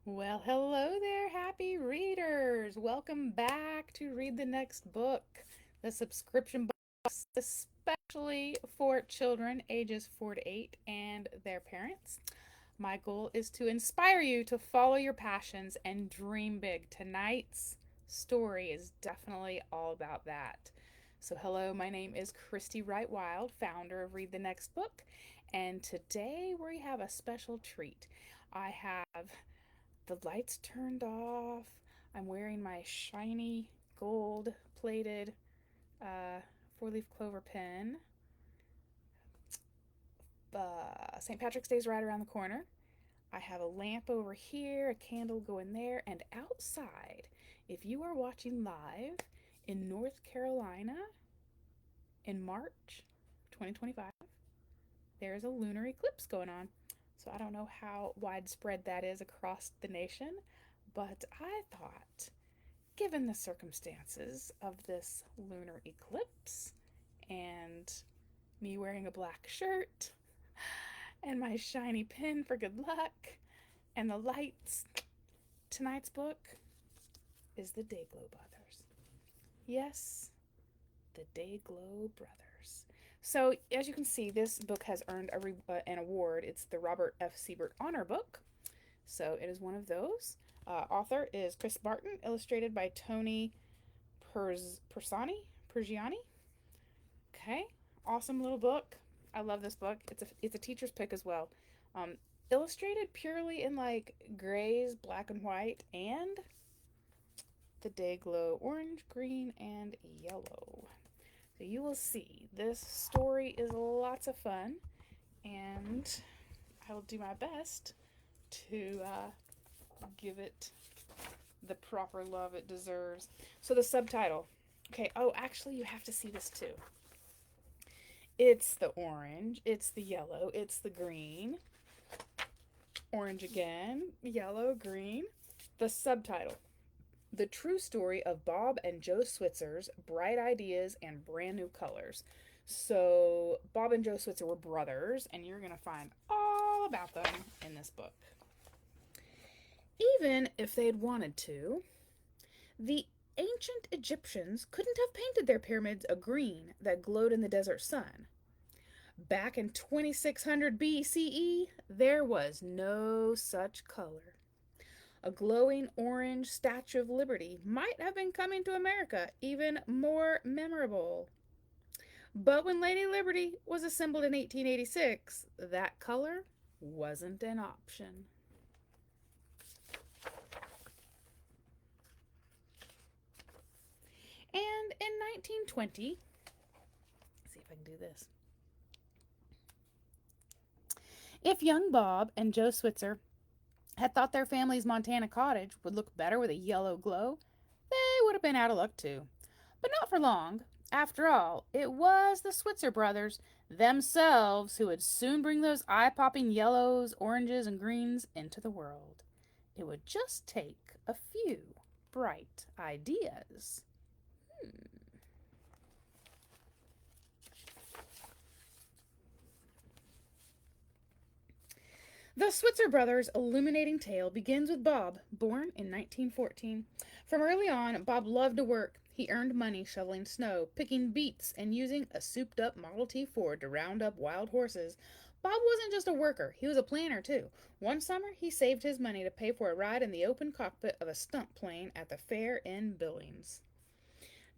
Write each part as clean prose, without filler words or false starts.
Well, hello there, happy readers. Welcome back to Read the Next Book, the subscription box, especially for children ages 4 to 8 and their parents. My goal is to inspire you to follow your passions and dream big. Tonight's story is definitely all about that. So, hello, my name is Christie Wright Wild, founder of Read the Next Book, and today we have a special treat. I have the lights turned off. I'm wearing my shiny gold plated uh, four leaf clover pen. St. Patrick's Day is right around the corner. I have a lamp over here, a candle going there, and outside, if you are watching live in North Carolina in March 2025, there's a lunar eclipse going on. So I don't know how widespread that is across the nation, but I thought, given the circumstances of this lunar eclipse and me wearing a black shirt and my shiny pin for good luck and the lights, tonight's book is the Day-Glo brothers. Yes, the Day-Glo brothers. So, as you can see, this book has earned an award. It's the Robert F. Siebert Honor Book. So, it is one of those. Author is Chris Barton, illustrated by Tony Persiani. Okay, awesome little book. I love this book. It's a teacher's pick as well. Um, Illustrated purely in like grays, black and white, and the Day-Glo orange, green, and yellow. So you will see this story is lots of fun, and I will do my best to give it the proper love it deserves. So the subtitle. Okay, oh, actually, you have to see this too. It's the orange, it's the yellow, it's the green. Orange again, yellow, green. The subtitle. The true story of Bob and Joe Switzer's bright ideas and brand new colors. So, Bob and Joe Switzer were brothers, and you're going to find all about them in this book. Even if they'd wanted to, the ancient Egyptians couldn't have painted their pyramids a green that glowed in the desert sun. Back in 2600 BCE, there was no such color. A glowing orange Statue of Liberty might have been coming to America even more memorable. But when Lady Liberty was assembled in 1886, that color wasn't an option. And in 1920, let's see if I can do this. If young Bob and Joe Switzer had thought their family's Montana cottage would look better with a yellow glow, they would have been out of luck too. But not for long. After all, it was the Switzer brothers themselves who would soon bring those eye-popping yellows, oranges, and greens into the world. It would just take a few bright ideas. The Switzer brothers' illuminating tale begins with Bob, born in 1914. From early on, Bob loved to work. He earned money shoveling snow, picking beets, and using a souped-up Model T Ford to round up wild horses. Bob wasn't just a worker, he was a planner, too. One summer, he saved his money to pay for a ride in the open cockpit of a stunt plane at the fair in Billings.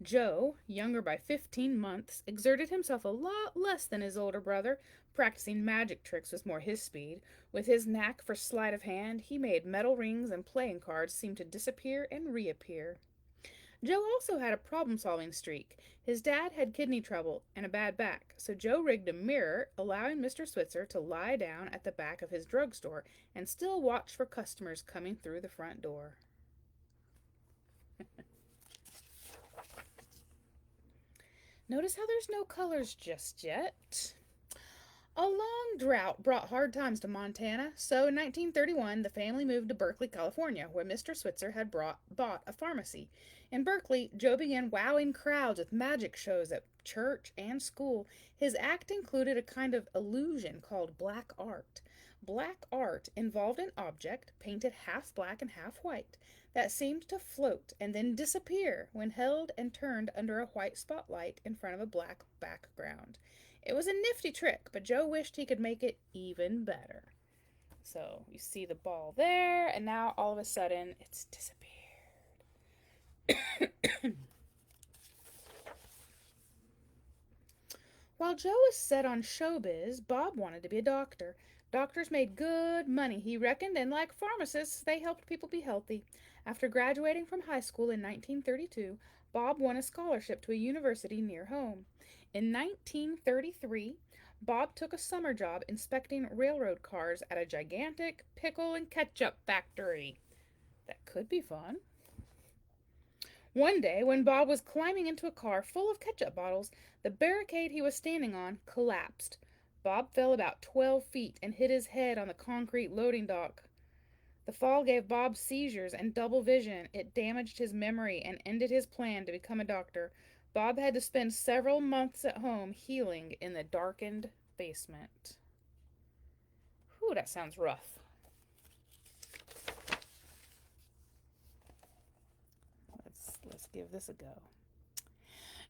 Joe, younger by 15 months, exerted himself a lot less than his older brother. Practicing magic tricks was more his speed. With his knack for sleight of hand, he made metal rings and playing cards seem to disappear and reappear. Joe also had a problem-solving streak. His dad had kidney trouble and a bad back, so Joe rigged a mirror, allowing Mr. Switzer to lie down at the back of his drugstore and still watch for customers coming through the front door. Notice how there's no colors just yet. A long drought brought hard times to Montana, so in 1931 the family moved to Berkeley, California, where Mr. Switzer had bought a pharmacy. In Berkeley, Joe began wowing crowds with magic shows at church and school. His act included a kind of illusion called black art. black art involved an object painted half black and half white that seemed to float and then disappear when held and turned under a white spotlight in front of a black background. It was a nifty trick, but Joe wished he could make it even better. So you see the ball there, and now all of a sudden it's disappeared. While Joe was set on showbiz, Bob wanted to be a doctor. Doctors made good money, he reckoned, and like pharmacists, they helped people be healthy. After graduating from high school in 1932, Bob won a scholarship to a university near home. In 1933, Bob took a summer job inspecting railroad cars at a gigantic pickle and ketchup factory. That could be fun. One day, when Bob was climbing into a car full of ketchup bottles, the barricade he was standing on collapsed. Bob fell about 12 feet and hit his head on the concrete loading dock. The fall gave Bob seizures and double vision. It damaged his memory and ended his plan to become a doctor. Bob had to spend several months at home healing in the darkened basement. Whew, that sounds rough. Let's give this a go.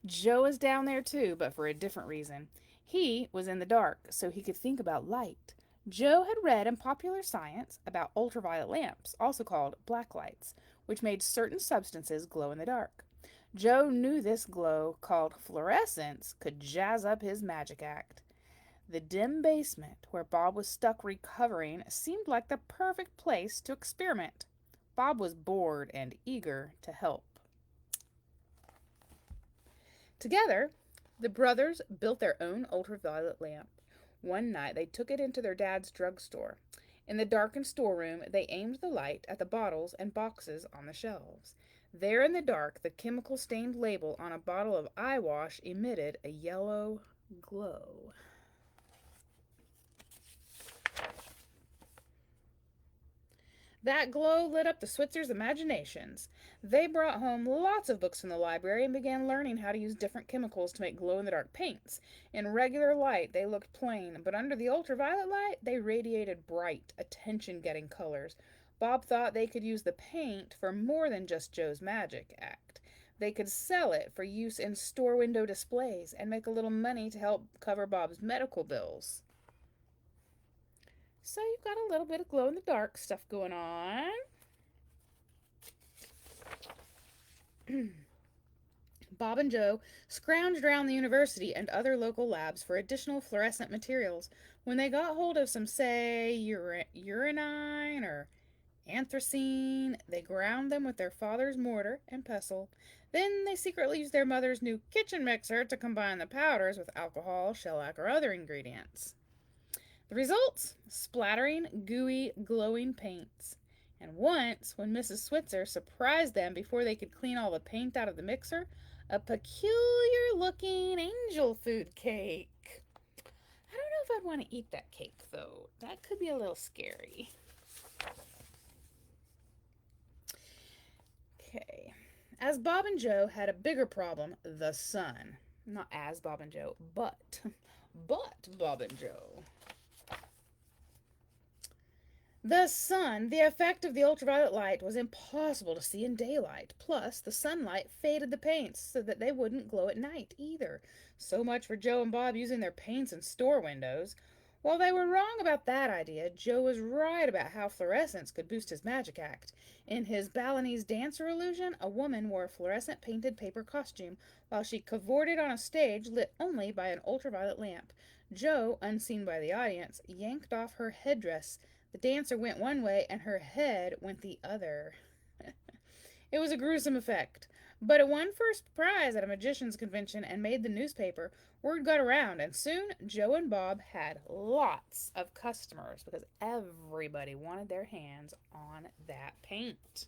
Joe is down there too, but for a different reason. He was in the dark, so he could think about light. Joe had read in Popular Science about ultraviolet lamps, also called black lights, which made certain substances glow in the dark. Joe knew this glow, called fluorescence, could jazz up his magic act. The dim basement where Bob was stuck recovering seemed like the perfect place to experiment. Bob was bored and eager to help. Together, the brothers built their own ultraviolet lamp. One night, they took it into their dad's drugstore. In the darkened storeroom, they aimed the light at the bottles and boxes on the shelves. There in the dark, the chemical-stained label on a bottle of eye wash emitted a yellow glow. That glow lit up the Switzers' imaginations. They brought home lots of books from the library and began learning how to use different chemicals to make glow-in-the-dark paints. In regular light, they looked plain, but under the ultraviolet light, they radiated bright, attention-getting colors. Bob thought they could use the paint for more than just Joe's magic act. They could sell it for use in store window displays and make a little money to help cover Bob's medical bills. So you've got a little bit of glow-in-the-dark stuff going on. Bob and Joe scrounged around the university and other local labs for additional fluorescent materials. When they got hold of some, say, uranine or anthracene, they ground them with their father's mortar and pestle. Then they secretly used their mother's new kitchen mixer to combine the powders with alcohol, shellac, or other ingredients. The results? Splattering, gooey, glowing paints. And once, when Mrs. Switzer surprised them before they could clean all the paint out of the mixer, a peculiar-looking angel food cake. I don't know if I'd want to eat that cake, though. That could be a little scary. Okay. As Bob and Joe had a bigger problem, the sun. Not as Bob and Joe, but Bob and Joe. The sun, the effect of the ultraviolet light, was impossible to see in daylight. Plus, the sunlight faded the paints so that they wouldn't glow at night either. So much for Joe and Bob using their paints in store windows. While they were wrong about that idea, Joe was right about how fluorescence could boost his magic act. In his Balinese dancer illusion, a woman wore a fluorescent painted paper costume while she cavorted on a stage lit only by an ultraviolet lamp. Joe, unseen by the audience, yanked off her headdress. The dancer went one way and her head went the other. It was a gruesome effect, but it won first prize at a magician's convention and made the newspaper. Word got around, and soon Joe and Bob had lots of customers because everybody wanted their hands on that paint.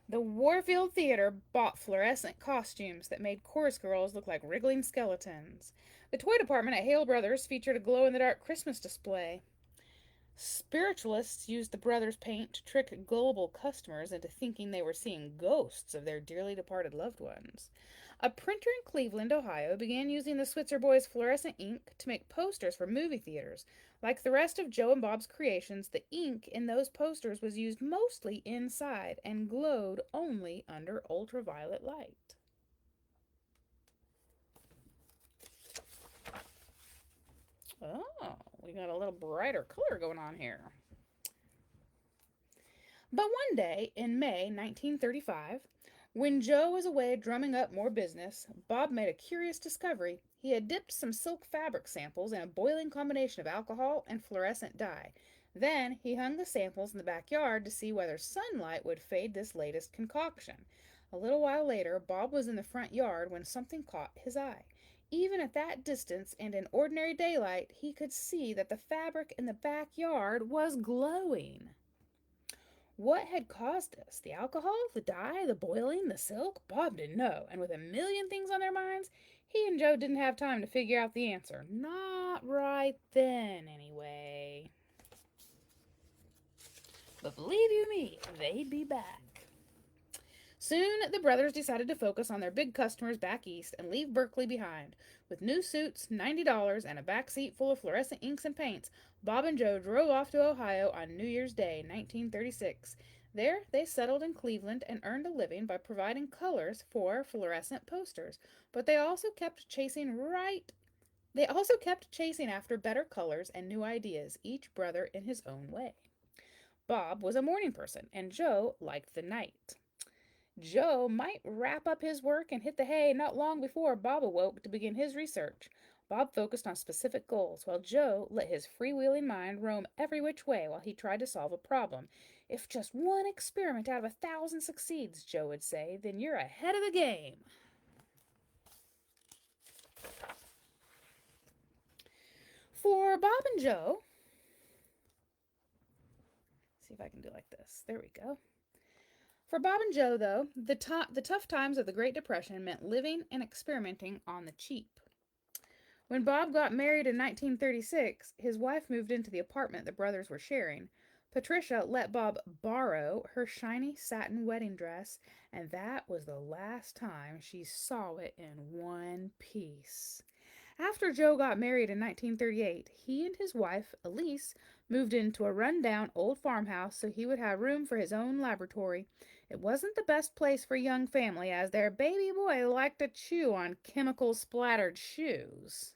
The Warfield Theater bought fluorescent costumes that made chorus girls look like wriggling skeletons. The toy department at Hale Brothers featured a glow-in-the-dark Christmas display. Spiritualists used the brothers' paint to trick gullible customers into thinking they were seeing ghosts of their dearly departed loved ones. A printer in Cleveland, Ohio, began using the Switzer boys' fluorescent ink to make posters for movie theaters. Like the rest of Joe and Bob's creations, the ink in those posters was used mostly inside and glowed only under ultraviolet light. Oh, we got a little brighter color going on here. But one day in May 1935, when Joe was away drumming up more business, Bob made a curious discovery. He had dipped some silk fabric samples in a boiling combination of alcohol and fluorescent dye. Then he hung the samples in the backyard to see whether sunlight would fade this latest concoction. A little while later, Bob was in the front yard when something caught his eye. Even at that distance and in ordinary daylight, he could see that the fabric in the backyard was glowing. What had caused this? The alcohol, the dye, the boiling, the silk? Bob didn't know, and with a million things on their minds, he and Joe didn't have time to figure out the answer. Not right then, anyway. But believe you me, they'd be back. Soon, the brothers decided to focus on their big customers back east and leave Berkeley behind. With new suits, $90, and a back seat full of fluorescent inks and paints, Bob and Joe drove off to Ohio on New Year's Day, 1936. There, they settled in Cleveland and earned a living by providing colors for fluorescent posters. But they also kept chasing after better colors and new ideas, each brother in his own way. Bob was a morning person, and Joe liked the night. Joe might wrap up his work and hit the hay not long before Bob awoke to begin his research. Bob focused on specific goals, while Joe let his freewheeling mind roam every which way while he tried to solve a problem. If just one experiment out of 1,000 succeeds, Joe would say, then you're ahead of the game. For Bob and Joe, see if I can do like this. There we go. For Bob and Joe, though, the tough times of the Great Depression meant living and experimenting on the cheap. When Bob got married in 1936, his wife moved into the apartment the brothers were sharing. Patricia let Bob borrow her shiny satin wedding dress, and that was the last time she saw it in one piece. After Joe got married in 1938, he and his wife, Elise, moved into a run-down old farmhouse so he would have room for his own laboratory. It wasn't the best place for a young family, as their baby boy liked to chew on chemical-splattered shoes.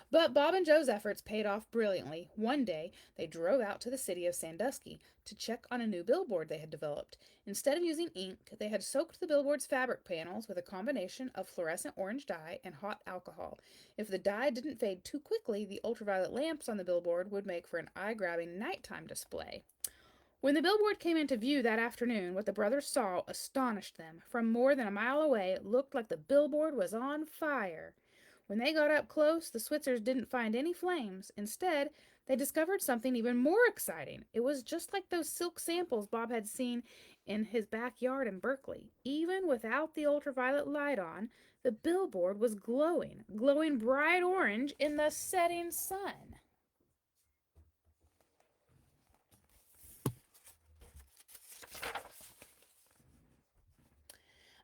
But Bob and Joe's efforts paid off brilliantly. One day, they drove out to the city of Sandusky to check on a new billboard they had developed. Instead of using ink, they had soaked the billboard's fabric panels with a combination of fluorescent orange dye and hot alcohol. If the dye didn't fade too quickly, the ultraviolet lamps on the billboard would make for an eye-grabbing nighttime display. When the billboard came into view that afternoon, what the brothers saw astonished them. From more than a mile away, it looked like the billboard was on fire. When they got up close, the Switzers didn't find any flames. Instead, they discovered something even more exciting. It was just like those silk samples Bob had seen in his backyard in Berkeley. Even without the ultraviolet light on, the billboard was glowing bright orange in the setting sun.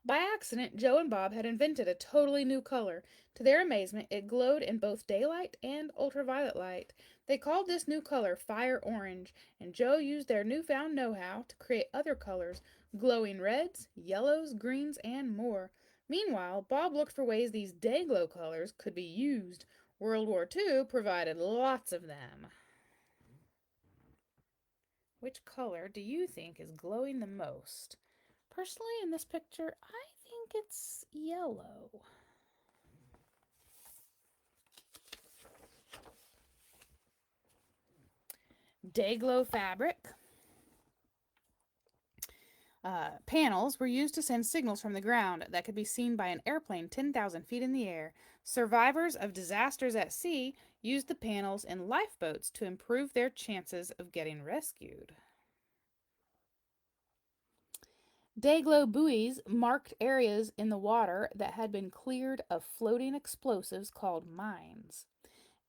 By accident, Joe and Bob had invented a totally new color. To their amazement, it glowed in both daylight and ultraviolet light. They called this new color fire orange, and Joe used their newfound know-how to create other colors, glowing reds, yellows, greens, and more. Meanwhile, Bob looked for ways these Day-Glo colors could be used. World War II provided lots of them. Which color do you think is glowing the most? Personally, in this picture, I think it's yellow. Day-Glo fabric panels were used to send signals from the ground that could be seen by an airplane 10,000 feet in the air. Survivors of disasters at sea used the panels in lifeboats to improve their chances of getting rescued. Day-Glo buoys marked areas in the water that had been cleared of floating explosives called mines.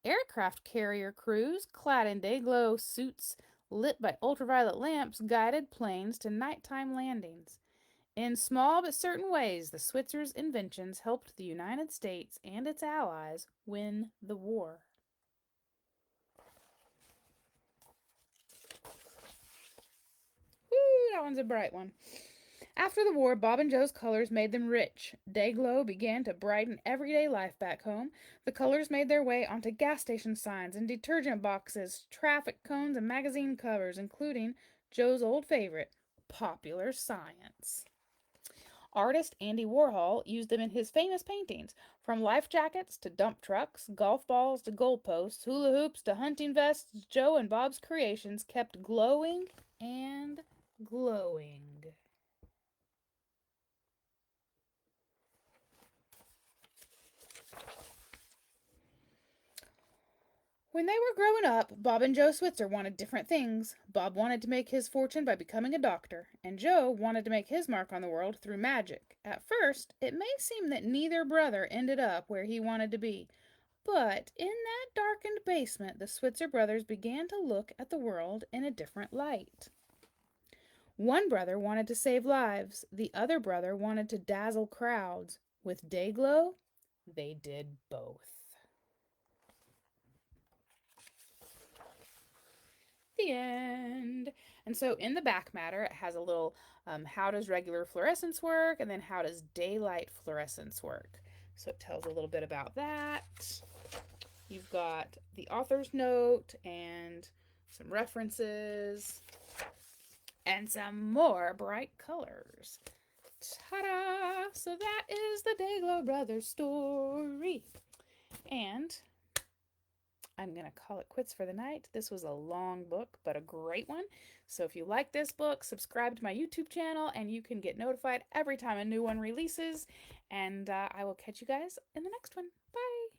Aircraft carrier crews, clad in Day-Glo suits, lit by ultraviolet lamps, guided planes to nighttime landings. In small but certain ways, the Switzers' inventions helped the United States and its allies win the war. Woo, that one's a bright one. After the war, Bob and Joe's colors made them rich. Day-Glo began to brighten everyday life back home. The colors made their way onto gas station signs and detergent boxes, traffic cones, and magazine covers, including Joe's old favorite, Popular Science. Artist Andy Warhol used them in his famous paintings, from life jackets to dump trucks, golf balls to goalposts, hula hoops to hunting vests. Joe and Bob's creations kept glowing and glowing. When they were growing up, Bob and Joe Switzer wanted different things. Bob wanted to make his fortune by becoming a doctor, and Joe wanted to make his mark on the world through magic. At first, it may seem that neither brother ended up where he wanted to be, but in that darkened basement, the Switzer brothers began to look at the world in a different light. One brother wanted to save lives, the other brother wanted to dazzle crowds. With Day-Glo, they did both. The end. And so in the back matter, it has a little how does regular fluorescence work, and then how does daylight fluorescence work. So it tells a little bit about that. You've got the author's note and some references and some more bright colors. Ta-da! So that is the Day-Glo Brothers story. And I'm going to call it quits for the night. This was a long book, but a great one. So if you like this book, subscribe to my YouTube channel, and you can get notified every time a new one releases. And I will catch you guys in the next one. Bye!